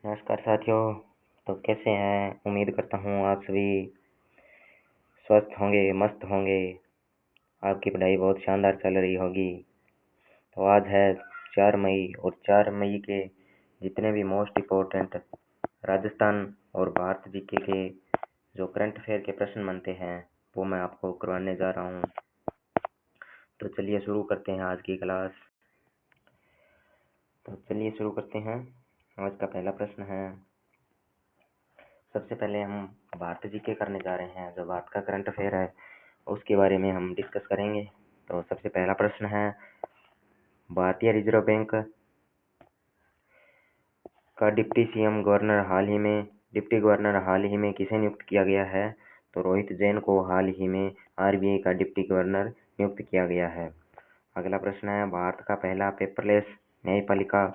नमस्कार साथियों। तो कैसे हैं? उम्मीद करता हूँ आप सभी स्वस्थ होंगे, मस्त होंगे। आपकी पढ़ाई बहुत शानदार चल रही होगी। तो आज है 4 मई और 4 मई के जितने भी मोस्ट इम्पोर्टेंट राजस्थान और भारत जीके के जो करंट अफेयर के प्रश्न बनते हैं वो मैं आपको करवाने जा रहा हूँ। तो चलिए शुरू करते हैं आज की क्लास। तो चलिए शुरू करते हैं। आज का पहला प्रश्न है, सबसे पहले हम भारत जीके करने जा रहे हैं। जो भारत का करंट अफेयर है उसके बारे में हम डिस्कस करेंगे। तो सबसे पहला प्रश्न है, भारतीय रिजर्व बैंक का डिप्टी गवर्नर हाल ही में किसे नियुक्त किया गया है? तो रोहित जैन को हाल ही में आरबीआई का डिप्टी गवर्नर नियुक्त किया गया है। अगला प्रश्न है, भारत का पहला पेपरलेस न्यायपालिका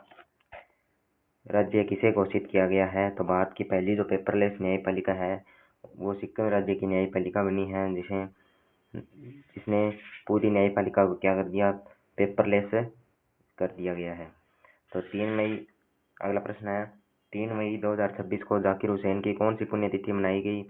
राज्य किसे घोषित किया गया है? तो भारत की पहली जो पेपरलेस न्यायपालिका है वो सिक्किम राज्य की न्यायपालिका बनी है, जिसने पूरी न्यायपालिका को क्या कर दिया? पेपरलेस कर दिया गया है। तो 3 मई, अगला प्रश्न है, 3 मई 2026 को जाकिर हुसैन की कौन सी पुण्यतिथि मनाई गई?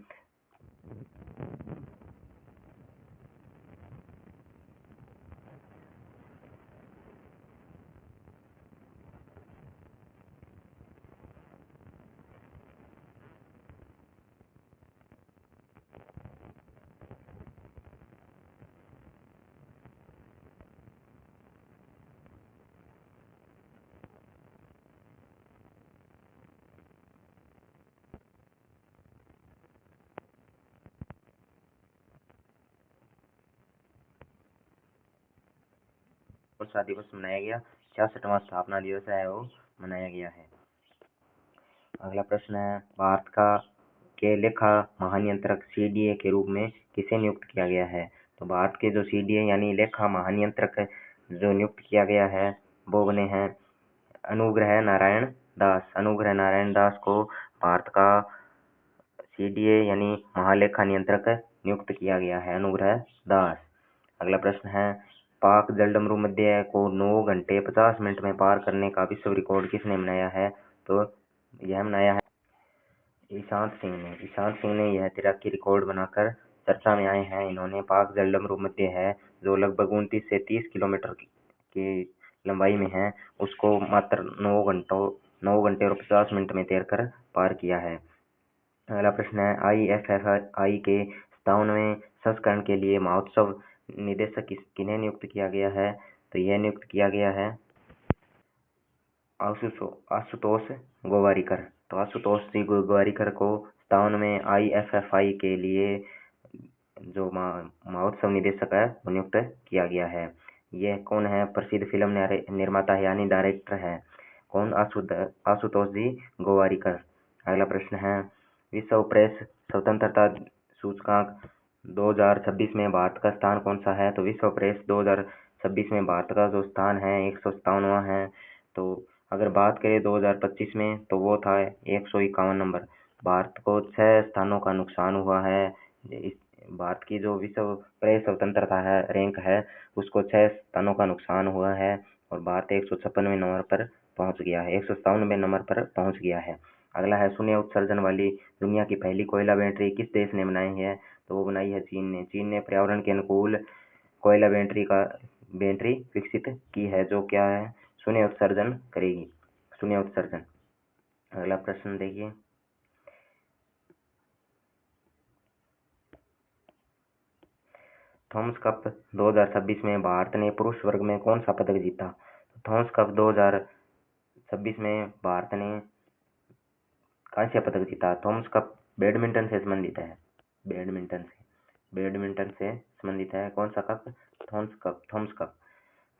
कौन सा दिवस मनाया गया? 66वां स्थापना दिवस है वो मनाया गया है। अगला प्रश्न है, भारत का के लेखा महानियंत्रक सीडीए के रूप में किसे नियुक्त किया गया है? तो भारत के जो सीडीए यानी लेखा महानियंत्रक जो नियुक्त किया गया है वो बने हैं अनुग्रह नारायण दास। अनुग्रह नारायण दास को भारत का सीडीए यानी महालेखा नियंत्रक नियुक्त किया गया है, अनुग्रह दास। अगला प्रश्न है, पाक जलडमरू मध्य को 9 घंटे 50 मिनट में पार करने का विश्व रिकॉर्ड किसने बनाया है? तो यह बनाया है ईशांत सिंह ने। ईशांत सिंह ने यह तैराकी रिकॉर्ड बनाकर चर्चा में आए हैं। इन्होंने पाक जलडमरू मध्य है जो लगभग 29 से 30 किलोमीटर की लंबाई में है उसको मात्र 9 घंटे और 50 मिनट में तैरकर पार किया है। अगला प्रश्न है, IFFI के 57वें संस्करण के लिए महोत्सव निदेशक किन्हें नियुक्त किया गया है? तो यह नियुक्त किया गया है आशुतोष गोवारिकर। तो आशुतोष जी गोवारिकर को 57वें IFFI के लिए जो महोत्सव निदेशक है वो नियुक्त किया गया है। यह कौन है? प्रसिद्ध फिल्म निर्माता यानी डायरेक्टर है कौन? आशुतोष जी गोवारिकर। अगला प्रश्न है, विश्व प्रेस स्वतंत्रता सूचकांक 2026 में भारत का स्थान कौन सा है? तो विश्व प्रेस 2026 में भारत का जो स्थान है 157वां है। तो अगर बात करें 2025 में तो वो था 151 नंबर। भारत को 6 स्थानों का नुकसान हुआ है। इस भारत की जो विश्व प्रेस स्वतंत्रता है रैंक है उसको 6 स्थानों का नुकसान हुआ है और भारत 156वें नंबर पर पहुंच गया है, 157वें नंबर पर पहुंच गया है। अगला है, शून्य उत्सर्जन वाली दुनिया की पहली कोयला बैटरी किस देश ने बनाई है? तो वो बनाई है चीन ने। चीन ने पर्यावरण के अनुकूल कोयला बैटरी विकसित की है जो क्या है? शून्य उत्सर्जन करेगी, शून्य उत्सर्जन। अगला प्रश्न देखिए, थॉमस कप 2026 में भारत ने पुरुष वर्ग में कौन सा पदक जीता? थॉमस कप 2026 में भारत ने कांस्य पदक जीता। थॉमस कप बैडमिंटन से संबंधित है, बैडमिंटन से संबंधित है। कौन सा कप? Thomas cup.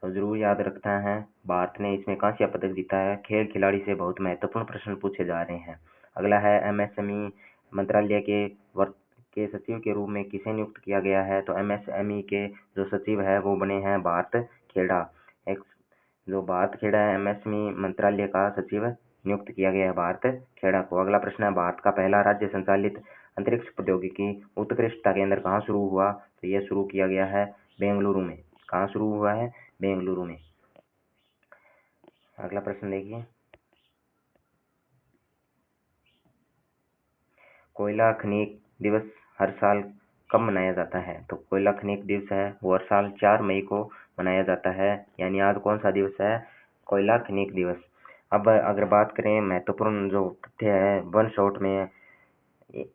तो जरूर याद रखना है, भारत ने इसमें कांस्य पदक जीता है। खेल खिलाड़ी से बहुत महत्वपूर्ण प्रश्न पूछे जा रहे हैं। अगला है, एमएसएमई मंत्रालय के सचिव के रूप में किसे नियुक्त किया गया है? तो एमएसएमई के जो सचिव है वो बने हैं भारत खेड़ा। जो भारत खेड़ा है एमएसएमई मंत्रालय का सचिव नियुक्त किया गया है भारत खेड़ा को। अगला प्रश्न है, भारत का पहला राज्य संचालित अंतरिक्ष प्रौद्योगिकी उत्कृष्टता केंद्र कहाँ शुरू हुआ? तो यह शुरू किया गया है बेंगलुरु में। कहाँ शुरू हुआ है? बेंगलुरु में। अगला प्रश्न देखिए, कोयला खनिक दिवस हर साल कब मनाया जाता है? तो कोयला खनिक दिवस है वो हर साल 4 मई को मनाया जाता है। यानी आज कौन सा दिवस है? कोयला खनिक दिवस। अब अगर बात करें महत्वपूर्ण जो तथ्य है वन शॉट में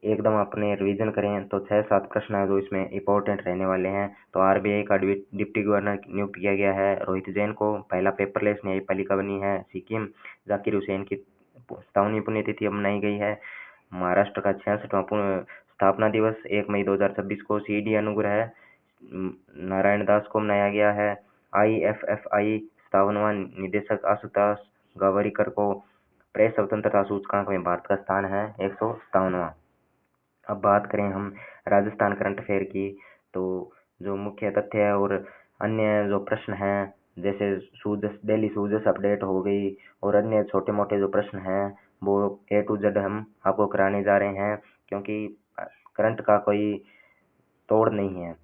एकदम अपने रिवीजन करें तो 6-7 प्रश्न है जो इसमें इंपॉर्टेंट रहने वाले हैं। तो आरबीआई का डिप्टी गवर्नर नियुक्त किया गया है रोहित जैन को। पहला पेपरलेस न्यायपालिका बनी है सिक्किम। जाकिर हुसैन की 57वीं पुण्यतिथि अब मनाई गई है। महाराष्ट्र का 66वां स्थापना दिवस 1 मई 2026 को सीडी अनुग्रह नारायण दास को मनाया गया है। आईएफएफआई 57वां निदेशक आशुतोष गावरीकर को। प्रेस स्वतंत्रता सूचकांक में भारत का स्थान है 157वां। अब बात करें हम राजस्थान करंट अफेयर की, तो जो मुख्य तथ्य है और अन्य जो प्रश्न हैं जैसे डेली सूजस अपडेट हो गई और अन्य छोटे मोटे जो प्रश्न हैं वो A to Z हम आपको कराने जा रहे हैं, क्योंकि करंट का कोई तोड़ नहीं है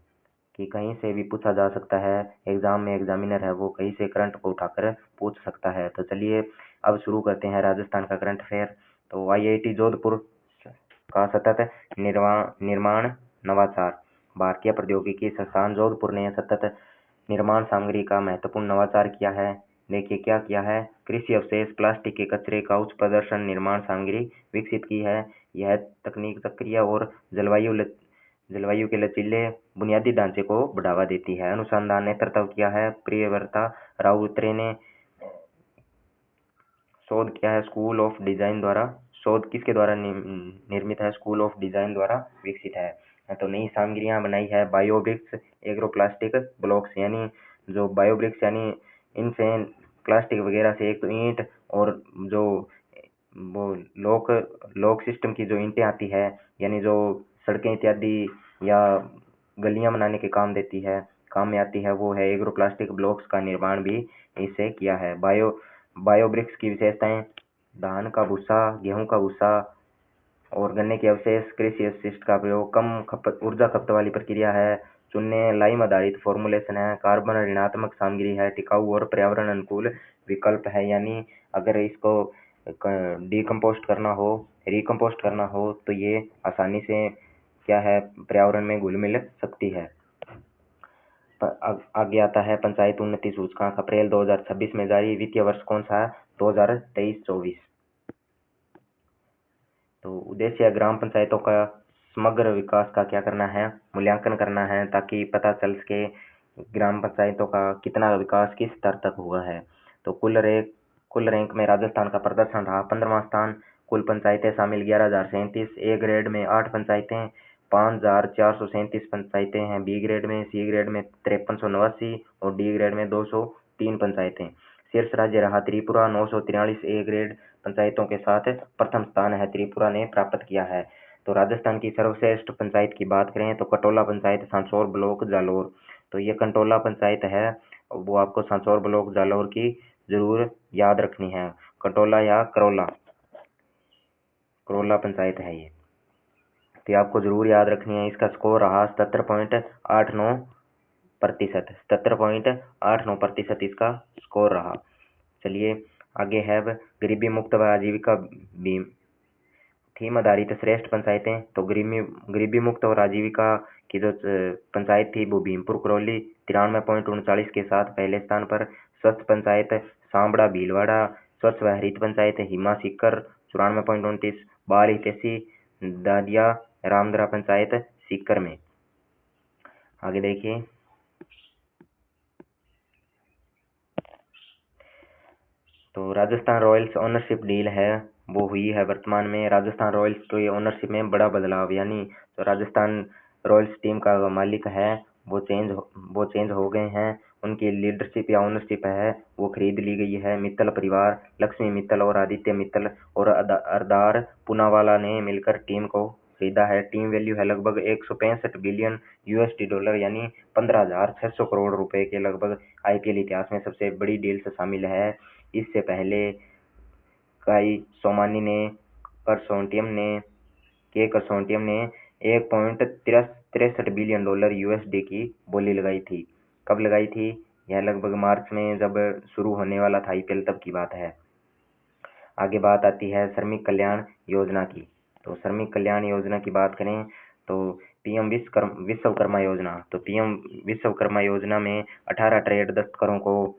कि कहीं से भी पूछा जा सकता है। एग्जाम में एग्जामिनर है वो कहीं से करंट को उठाकर पूछ सकता है। तो चलिए अब शुरू करते हैं राजस्थान का करंट अफेयर। तो आईआईटी जोधपुर का सतत निर्माण नवाचार। भारतीय प्रौद्योगिकी संस्थान जोधपुर ने सतत निर्माण सामग्री का महत्वपूर्ण नवाचार किया है। देखिए क्या किया है। कृषि अवशेष प्लास्टिक के कचरे का उच्च प्रदर्शन निर्माण सामग्री विकसित की है। यह तकनीक चक्रीय और जलवायु के लचीले बुनियादी ढांचे को बढ़ावा देती है। अनुसंधान नेतृत्व किया है प्रियव्रता राउतरे ने। शोध किया है स्कूल ऑफ डिजाइन द्वारा। शोध किसके द्वारा निर्मित है? स्कूल ऑफ डिजाइन द्वारा विकसित है। तो नई सामग्रियां बनाई है बायोब्रिक्स एग्रोप्लास्टिक ब्लॉक्स, यानी जो बायोब्रिक्स यानी इनसे प्लास्टिक वगैरह से एक तो ईंट और जो वो लॉक सिस्टम की जो ईंटें आती है यानी जो सड़कें इत्यादि या गलियां बनाने के काम में आती है वो है एग्रोप्लास्टिक ब्लॉक्स का निर्माण भी इससे किया है। बायोब्रिक्स की विशेषताएं धान का भूसा, गेहूं का भूसा और गन्ने के अवशेष, कृषि अपशिष्ट का प्रयोग, कम ऊर्जा खपत वाली प्रक्रिया है, चूने लाइम आधारित फॉर्मुलेशन है, कार्बन ऋणात्मक सामग्री है, टिकाऊ और पर्यावरण अनुकूल विकल्प है। यानी अगर इसको डिकम्पोस्ट करना हो, रिकम्पोस्ट करना हो तो ये आसानी से क्या है पर्यावरण में घुल मिल सकती है। आगे आता है पंचायत उन्नति सूचकांक अप्रैल 2026 में जारी। वित्तीय वर्ष कौन सा है? 2023-24। तो उद्देश्य है ग्राम पंचायतों का समग्र विकास का क्या करना है? मूल्यांकन करना है ताकि पता चल सके ग्राम पंचायतों का कितना विकास किस स्तर तक हुआ है। तो कुल रैंक में राजस्थान का प्रदर्शन रहा 15वां स्थान। कुल पंचायतें शामिल 11,037। ए ग्रेड में 8 पंचायतें, 5,437 पंचायतें हैं बी ग्रेड में, सी ग्रेड में 5389 और डी ग्रेड में 203 पंचायतें। शीर्ष राज्य रहा त्रिपुरा 943 ए ग्रेड पंचायतों के साथ प्रथम स्थान है त्रिपुरा ने प्राप्त किया है। तो राजस्थान की सर्वश्रेष्ठ पंचायत की बात करें तो कटौला पंचायत सांचौर ब्लॉक जालोर। तो ये कंटोला पंचायत है वो आपको सांचौर ब्लॉक जालोर की जरूर याद रखनी है। कटौला या करोला पंचायत है ये, तो आपको जरूर याद रखनी है। इसका स्कोर रहा 77.89%। 77.89% इसका स्कोर रहा। चलिए आगे है गरीबी मुक्त व आजीविका थीम आधारित श्रेष्ठ पंचायतें। तो गरीबी मुक्त और आजीविका की जो पंचायत थी वो भीमपुर करौली 93.39 के साथ पहले स्थान पर। स्वच्छ पंचायत सांबड़ा भीलवाड़ा। स्वच्छ व हरित पंचायत हिमा सीकर 94.29। बाल हितैषी दादिया रामदरा पंचायत सीकर में। आगे देखिए तो राजस्थान रॉयल्स ओनरशिप डील है वो हुई है वर्तमान में। राजस्थान रॉयल्स की ओनरशिप में बड़ा बदलाव, यानी जो राजस्थान रॉयल्स टीम का मालिक है वो चेंज हो गए हैं। उनकी लीडरशिप या ओनरशिप है वो खरीद ली गई है। मित्तल परिवार, लक्ष्मी मित्तल और आदित्य मित्तल और अरदार पूनावाला ने मिलकर टीम को खरीदा है। टीम वैल्यू है लगभग 165 बिलियन यूएसडी डॉलर, यानी 15,600 करोड़ रुपए के लगभग। आईपीएल इतिहास में सबसे बड़ी डील से शामिल है। इससे पहले काई सोमानी ने कंसोर्टियम ने 1.63 बिलियन डॉलर यूएसडी की बोली लगाई थी। कब लगाई थी? यह लगभग मार्च में जब शुरू होने वाला था आईपीएल तब की बात है। आगे बात आती है श्रमिक कल्याण योजना की। तो श्रमिक कल्याण योजना की बात करें तो पीएम विश्वकर्मा योजना, तो पीएम विश्वकर्मा योजना में 18 ट्रेड दस्तकारों को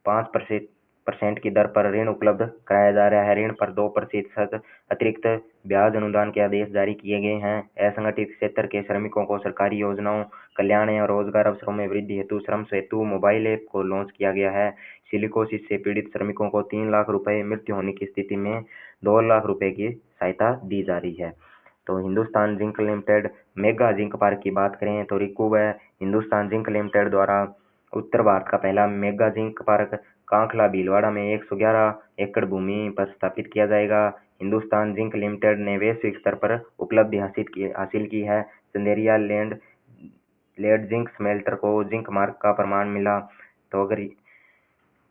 5% की दर पर ऋण उपलब्ध कराया जा रहा है। ऋण पर 2% अतिरिक्त ब्याज अनुदान के आदेश जारी किए गए हैं। असंगठित क्षेत्र के श्रमिकों को सरकारी योजनाओं, कल्याण या रोजगार अवसरों में वृद्धि हेतु श्रम सेतु मोबाइल ऐप को लॉन्च किया गया है। सिलिकोसिस से पीड़ित श्रमिकों को 3 लाख रुपए, मृत्यु होने की स्थिति में 2 लाख रुपए की सहायता दी जा रही है। तो Hindustan zinc limited mega zinc park की बात करें तो रिकू व हिंदुस्तान जिंक लिमिटेड द्वारा उत्तर भारत का पहला मेगा जिंक पार्क कांखला भीलवाड़ा में 111 एकड़ भूमि पर स्थापित किया जाएगा। हिंदुस्तान जिंक लिमिटेड ने वैश्विक स्तर पर उपलब्धि हासिल की है। चंदेरिया लेड जिंक स्मेल्टर को जिंक मार्क का प्रमाण मिला। तो अगर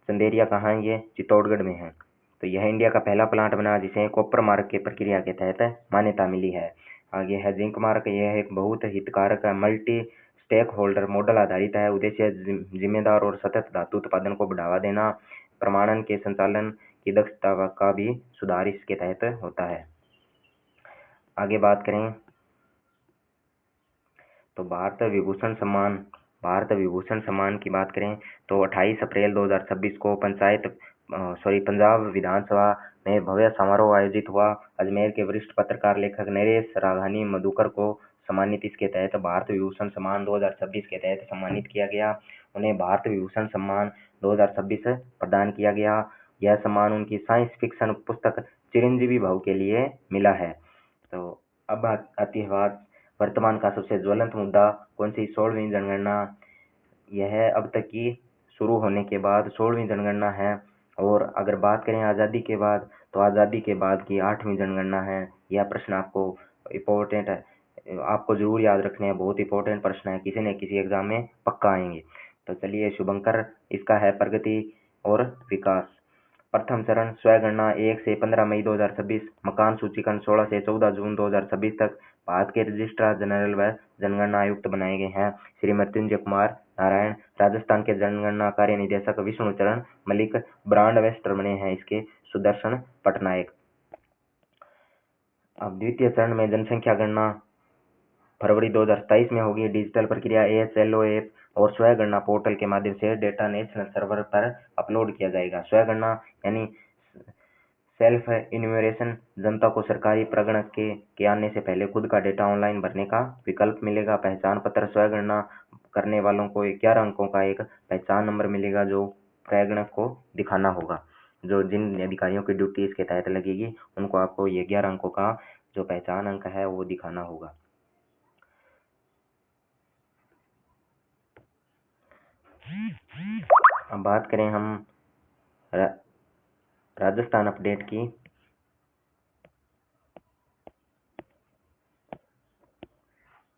चंदेरिया कहाँ है, ये चित्तौड़गढ़ में है। तो यह इंडिया का पहला प्लांट बना जिसे कॉपर मार्क के प्रक्रिया के तहत मान्यता मिली है। आगे है जिंक मार्क, यह एक बहुत हितकारक मल्टी स्टेक होल्डर मॉडल आधारित है। उद्देश्य जिम्मेदार और सतत धातु उत्पादन को बढ़ावा देना, प्रमाणन के संचालन की दक्षता का भी सुधार इसके तहत होता है। आगे बात करें तो भारत विभूषण सम्मान की बात करें तो 28 अप्रैल 2026 को पंजाब विधानसभा में भव्य समारोह आयोजित हुआ। अजमेर के वरिष्ठ पत्रकार लेखक नरेश राघानी मधुकर को सम्मानित इसके तहत भारत विभूषण सम्मान 2026 के तहत सम्मानित किया गया। उन्हें भारत विभूषण सम्मान 2026 प्रदान किया गया। यह सम्मान उनकी साइंस फिक्शन पुस्तक चिरंजीवी भव के लिए मिला है। तो अब आती है बात वर्तमान का सबसे ज्वलंत मुद्दा, कौन सी 16वीं जनगणना। यह अब तक की शुरू होने के बाद 16वीं जनगणना है। और अगर बात करें आज़ादी के बाद, तो आज़ादी के बाद की 8वीं जनगणना है। यह प्रश्न आपको इम्पोर्टेंट है, आपको जरूर याद रखने हैं, बहुत इंपॉर्टेंट प्रश्न है, किसी न किसी एग्जाम में पक्का आएंगे। तो चलिए शुभंकर इसका है प्रगति और विकास। प्रथम चरण स्वगणना 1 से 15 मई 2026, मकान सूचीकरण 16 से 14 जून 2026 तक। भारत के रजिस्ट्रार जनरल व जनगणना आयुक्त बनाए गए हैं श्री मृत्युंजय कुमार नारायण। राजस्थान के जनगणना कार्य निदेशक विष्णु चरण मलिक। ब्रांड एम्बेसडर बने हैं इसके सुदर्शन पटनायक। अब द्वितीय चरण में जनसंख्या गणना फरवरी 2027 में होगी। डिजिटल प्रक्रिया ASLO ऐप और स्वगणना पोर्टल के माध्यम से डेटा नेशनल सर्वर पर अपलोड किया जाएगा। स्वगणना यानी सेल्फ इन्यूमरेशन, जनता को सरकारी प्रगणक के आने से पहले खुद का डेटा ऑनलाइन भरने का विकल्प मिलेगा। पहचान पत्र, स्वगणना करने वालों को 11 अंकों का एक पहचान नंबर मिलेगा जो प्रगणक को दिखाना होगा। जो जिन अधिकारियों की ड्यूटी इसके तहत लगेगी उनको आपको ये 11 अंकों का जो पहचान अंक है वो दिखाना होगा। अब बात करें हम राजस्थान अपडेट की,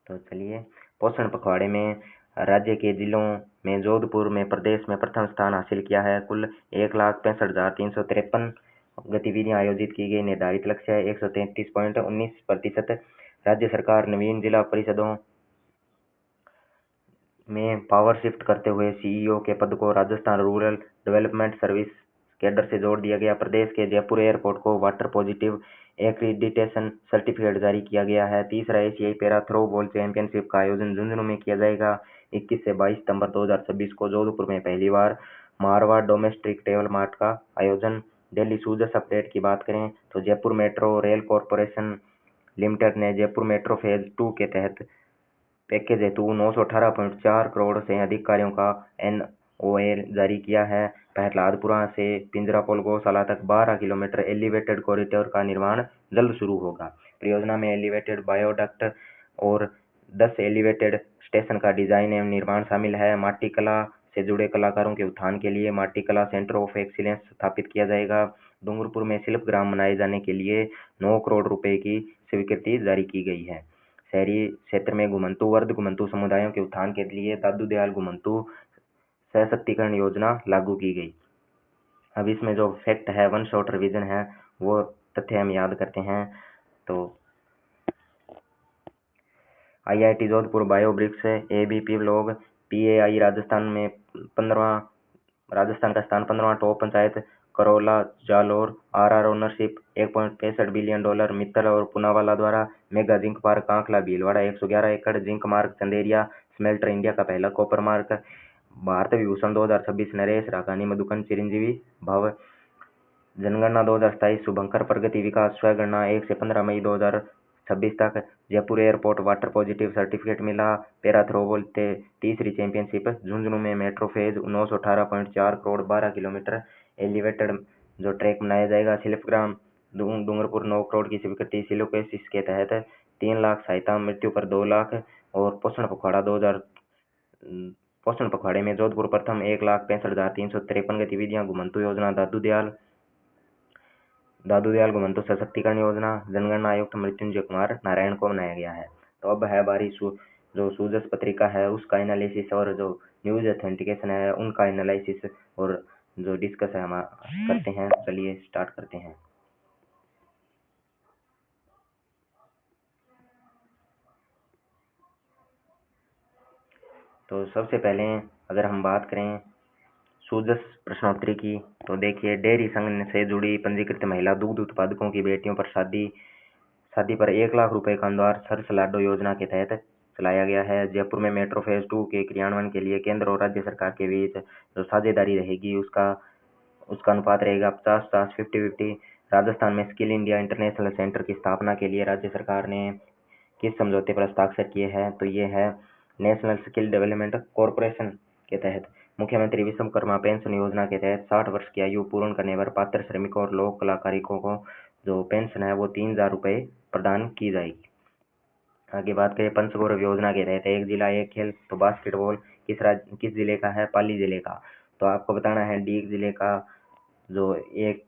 तो चलिए पोषण पखवाड़े में राज्य के जिलों में जोधपुर में प्रदेश में प्रथम स्थान हासिल किया है। कुल 1,65,353 गतिविधियां आयोजित की गई। निर्धारित लक्ष्य है 133.19%। राज्य सरकार नवीन जिला परिषदों में पावर शिफ्ट करते हुए CEO के पद को Rajasthan rural development service cadre से जोड़ दिया गया। प्रदेश के जयपुर एयरपोर्ट को वाटर पॉजिटिव एक्रीडिटेशन सर्टिफिकेट जारी किया गया है। तीसरा एशियाई पैरा थ्रो बॉल चैंपियनशिप का आयोजन झुंझुनू में किया जाएगा। 21 से 22 सितंबर 2026 को जोधपुर में पहली बार मारवाड़ डोमेस्टिक टेबल मार्ट का आयोजन। दिल्ली सूजस अपडेट की बात करें तो Jaipur metro rail corporation limited ने जयपुर मेट्रो फेज 2 के तहत पैकेज हेतु 918.4 करोड़ से अधिक कार्यों का NOA जारी किया है। प्रहलादपुरा से पिंजरापोल गौशाला तक 12 किलोमीटर एलिवेटेड कॉरिडोर का निर्माण जल्द शुरू होगा। परियोजना में एलिवेटेड बायोडक्ट और 10 एलिवेटेड स्टेशन का डिजाइन एवं निर्माण शामिल है। माटी कला से जुड़े कलाकारों के उत्थान के लिए माटी कला सेंटर ऑफ एक्सीलेंस स्थापित किया जाएगा। डूंगरपुर में शिल्प ग्राम बनाए जाने के लिए 9 करोड़ रुपए की स्वीकृति जारी की गई है। शहरी क्षेत्र में घुमंतु वर्ग घुमंतु समुदायों के उत्थान के लिए दादू दयाल घुमंतु सशक्तिकरण योजना लागू की गई। अब इसमें जो फैक्ट है, वन शॉट रिवीजन है, वो तथ्य हम याद करते हैं। तो IIT Jodhpur biobricks ABP blog PAI Rajasthan का स्थान 15वां। Top panchayat Karaula Jalore RR ownership $1.65 billion. Mittal और पूनावाला द्वारा mega zinc park Kankla Bhilwara 111 एकड़ जिंक मार्ग चंदेरिया स्मेल्टर इंडिया का पहला कॉपर मार्क। भारत विभूषण 2026 नरेश राघानी मधुकन चिरंजीवी भव। जनगणना 2027 शुभंकर प्रगति विकास स्वगणना 1 से 15 मई 2026 तक। Jaipur airport water positive certificate मिला। पैरा थ्रोबॉल तीसरी चैंपियनशिप। झुंझुनू में metro phase 918.4 crore 12 kilometre elevated जो ट्रैक बनाया जाएगा। शिल्पग्राम डूंगरपुर 9 करोड़ की स्वीकृति सिलोपेसिस के तहत। 3 लाख सहायता मृत्यु पर 2 लाख। और पोषण पखवाड़े में जोधपुर प्रथम 1,65,353 गतिविधियां। घुमंतु योजना दादू दयाल घुमंतु सशक्तिकरण योजना। जनगणना आयुक्त मृत्युंजय कुमार नारायण को बनाया गया है। तो अब है बारी जो सूजस पत्रिका है उसका एनालिसिस और जो न्यूज ऑथेंटिकेशन है उनका एनालिसिस और जो डिस्कस है हम करते हैं। चलिए स्टार्ट करते हैं। तो सबसे पहले अगर हम बात करें सूजस प्रश्नोत्तरी की तो देखिए, डेयरी संघ से जुड़ी पंजीकृत महिला दुग्ध उत्पादकों की बेटियों पर शादी पर 1 लाख रुपए का अनुदान सर्स लाडो योजना के तहत चलाया गया है। जयपुर में मेट्रो फेज 2 के क्रियान्वयन के लिए केंद्र और राज्य सरकार के बीच जो साझेदारी रहेगी उसका अनुपात रहेगा 50-50, 50-50। राजस्थान में स्किल इंडिया इंटरनेशनल सेंटर की स्थापना के लिए राज्य सरकार ने किस समझौते पर हस्ताक्षर किए हैं? तो ये है नेशनल स्किल डेवलपमेंट कॉरपोरेशन के तहत। मुख्यमंत्री विश्वकर्मा पेंशन योजना के तहत 60 वर्ष की आयु पूर्ण करने पर पात्र श्रमिकों और लोक कलाकारों को जो पेंशन है वो 3,000 रुपये प्रदान की जाएगी। आगे बात करें पंचगौरव योजना के तहत एक जिला एक खेल। तो बास्केटबॉल किस जिले का है? पाली जिले का। तो आपको बताना है डीग जिले का जो एक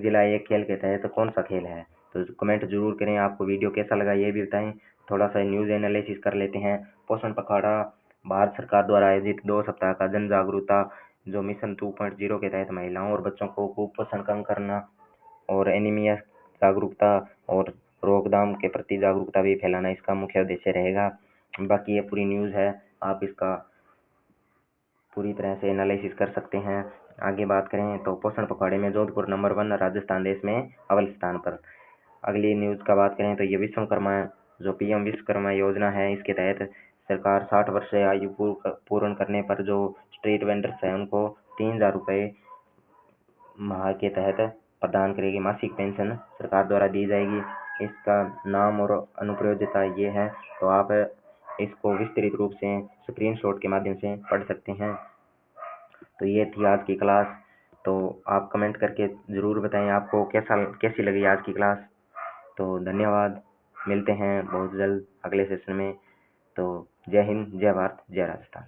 जिला एक खेल के तहत कौन सा खेल है। तो कमेंट जरूर करें। आपको वीडियो कैसा लगा ये भी बताएं। थोड़ा सा न्यूज एनालिसिस कर लेते हैं। पोषण पखवाड़ा भारत सरकार द्वारा आयोजित 2 सप्ताह का जन जागरूकता जो मिशन 2.0 के तहत महिलाओं और बच्चों को कुपोषण कम करना और एनीमिया जागरूकता और रोकथाम के प्रति जागरूकता भी फैलाना इसका मुख्य उद्देश्य रहेगा। बाकी ये पूरी न्यूज़ है, आप इसका पूरी तरह से एनालिसिस कर सकते हैं। आगे बात करें तो पोषण पखवाड़े में जोधपुर नंबर 1, राजस्थान देश में अव्वल स्थान पर। अगली न्यूज़ का बात करें तो ये विश्वकर्मा जो पीएम विश्वकर्मा योजना है इसके तहत सरकार 60 वर्ष से आयु पूर्ण करने पर जो स्ट्रीट वेंडर्स हैं उनको 3,000 रुपये माह के तहत प्रदान करेगी। मासिक पेंशन सरकार द्वारा दी जाएगी। इसका नाम और अनुप्रयोज्यता ये है, तो आप इसको विस्तृत रूप से स्क्रीनशॉट के माध्यम से पढ़ सकते हैं। तो ये थी आज की क्लास। तो आप कमेंट करके ज़रूर बताएं आपको कैसी लगी आज की क्लास। तो धन्यवाद, मिलते हैं बहुत जल्द अगले सेशन में। तो जय हिंद, जय भारत, जय राजस्थान।